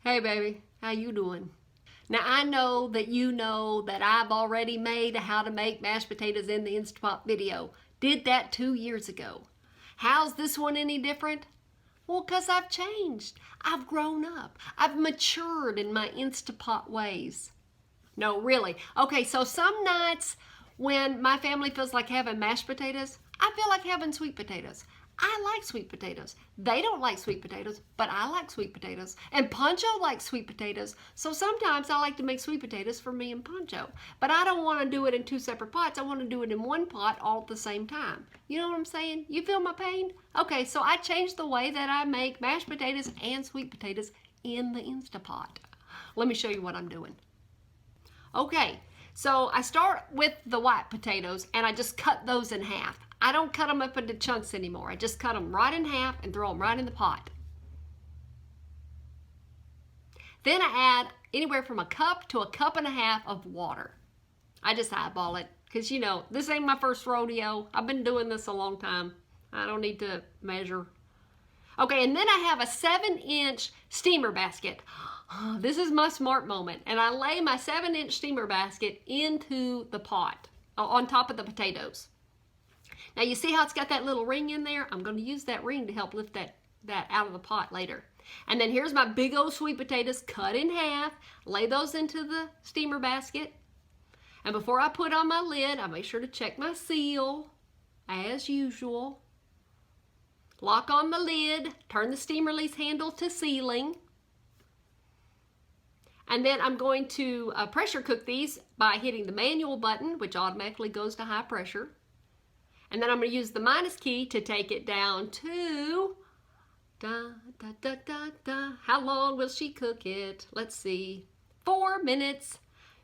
Hey baby, how you doing? Now I know that I've already made a how to make mashed potatoes in the Instapot video. Did that 2 years ago. How's this one any different? Well, 'cause I've changed. I've grown up. I've matured in my Instapot ways. No, really. Okay, so some nights when my family feels like having mashed potatoes, I feel like having sweet potatoes. I like sweet potatoes. They don't like sweet potatoes, but I like sweet potatoes. And Pancho likes sweet potatoes. So sometimes I like to make sweet potatoes for me and Pancho. But I don't want to do it in two separate pots. I want to do it in one pot all at the same time. You know what I'm saying? You feel my pain? Okay, so I changed the way that I make mashed potatoes and sweet potatoes in the Instapot. Let me show you what I'm doing. Okay, so I start with the white potatoes and I just cut those in half. I don't cut them up into chunks anymore. I just cut them right in half and throw them right in the pot. Then I add anywhere from a cup to a cup and a half of water. I just eyeball it because, you know, this ain't my first rodeo. I've been doing this a long time. I don't need to measure. Okay, and then I have a 7-inch steamer basket. This is my smart moment. And I lay my 7-inch steamer basket into the pot on top of the potatoes. Now you see how it's got that little ring in there? I'm going to use that ring to help lift that out of the pot later. And then here's my big old sweet potatoes cut in half. Lay those into the steamer basket. And before I put on my lid, I make sure to check my seal, as usual. Lock on the lid, turn the steam release handle to sealing. And then I'm going to pressure cook these by hitting the manual button, which automatically goes to high pressure. And then I'm going to use the minus key to take it down to, how long will she cook it? Let's see, 4 minutes.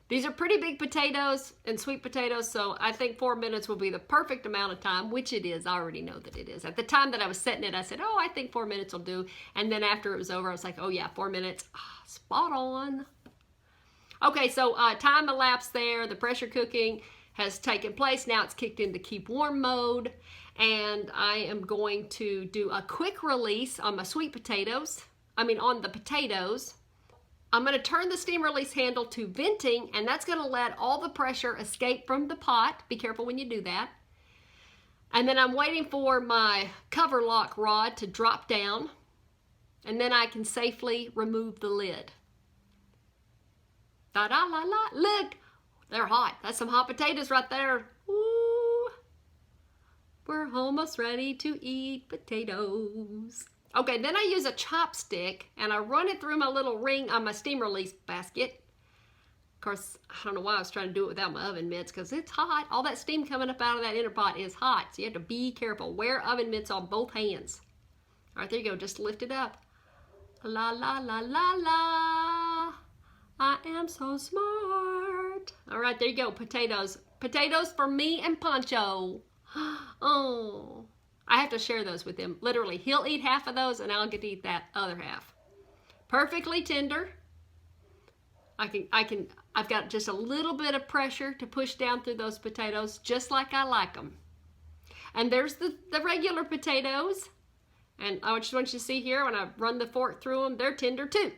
These are pretty big potatoes and sweet potatoes, so I think 4 minutes will be the perfect amount of time, which it is. I already know that it is. At the time that I was setting it, I said, oh, I think 4 minutes will do. And then after it was over, I was like, oh yeah, 4 minutes. Spot on. Okay, so time elapsed there. The pressure cooking has taken place. Now it's kicked into keep warm mode, and I am going to do a quick release on my sweet potatoes. On the potatoes. I'm going to turn the steam release handle to venting, and that's going to let all the pressure escape from the pot. Be careful when you do that. And then I'm waiting for my cover lock rod to drop down, and then I can safely remove the lid. Da-da-la-la, look! They're hot. That's some hot potatoes right there. Ooh. We're almost ready to eat potatoes. Okay, then I use a chopstick and I run it through my little ring on my steam release basket. Of course, I don't know why I was trying to do it without my oven mitts because it's hot. All that steam coming up out of that inner pot is hot, so you have to be careful. Wear oven mitts on both hands. All right, there you go. Just lift it up. La, la, la, la, la. I am so smart. All right, there you go, potatoes. Potatoes for me and Pancho. Oh, I have to share those with him. Literally, he'll eat half of those and I'll get to eat that other half. Perfectly tender. I've got just a little bit of pressure to push down through those potatoes, just like I like them. And there's the regular potatoes. And I just want you to see here, when I run the fork through them, they're tender too.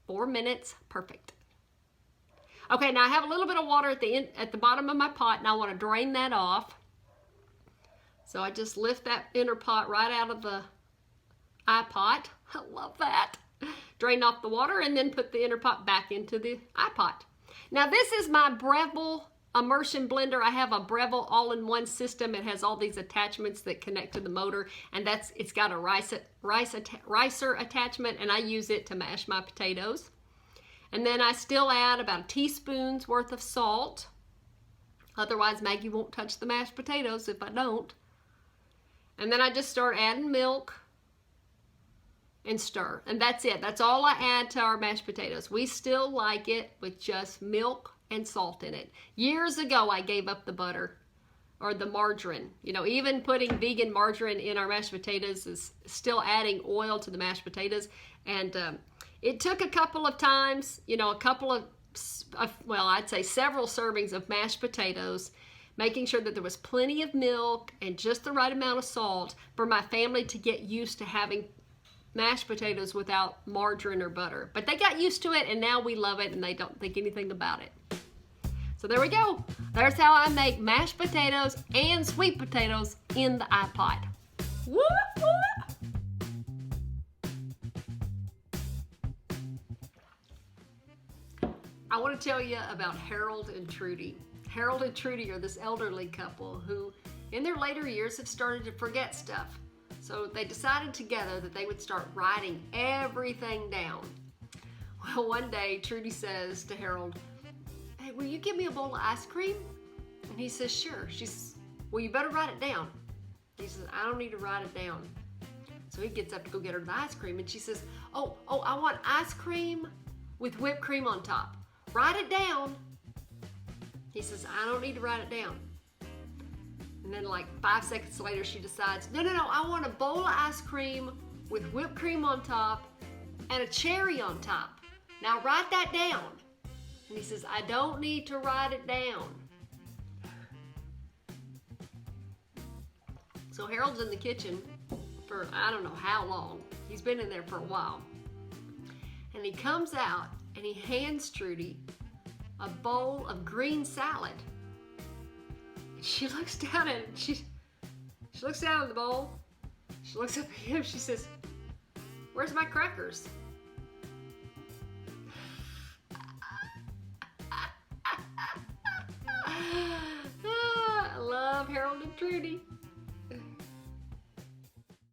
4 minutes, perfect. Okay, now I have a little bit of water at the bottom of my pot, and I want to drain that off. So I just lift that inner pot right out of the iPot. I love that. Drain off the water and then put the inner pot back into the iPot. Now this is my Breville immersion blender. I have a Breville all-in-one system. It has all these attachments that connect to the motor, and it's got a ricer attachment, and I use it to mash my potatoes. And then I still add about a teaspoon's worth of salt. Otherwise, Maggie won't touch the mashed potatoes if I don't. And then I just start adding milk and stir, and that's it. That's all I add to our mashed potatoes. We still like it with just milk and salt in it. Years ago, I gave up the butter or the margarine. You know, even putting vegan margarine in our mashed potatoes is still adding oil to the mashed potatoes. And it took a couple of times, you know, I'd say several servings of mashed potatoes, making sure that there was plenty of milk and just the right amount of salt for my family to get used to having mashed potatoes without margarine or butter. But they got used to it, and now we love it, and they don't think anything about it. So there we go. There's how I make mashed potatoes and sweet potatoes in the iPod. Whoop, whoop. I want to tell you about Harold and Trudy. Harold and Trudy are this elderly couple who, in their later years, have started to forget stuff. So they decided together that they would start writing everything down. Well, one day, Trudy says to Harold, "Hey, will you give me a bowl of ice cream?" And he says, "Sure." She says, "Well, you better write it down." He says, "I don't need to write it down." So he gets up to go get her the ice cream, and she says, Oh, I want ice cream with whipped cream on top. Write it down." He says, "I don't need to write it down." And then like 5 seconds later, she decides, no, I want a bowl of ice cream with whipped cream on top and a cherry on top. Now write that down. And he says, "I don't need to write it down." So Harold's in the kitchen for I don't know how long. He's been in there for a while. And he comes out and he hands Trudy a bowl of green salad. And she looks down at it. She looks down at the bowl. She looks up at him. She says, "Where's my crackers?" I love Harold and Trudy.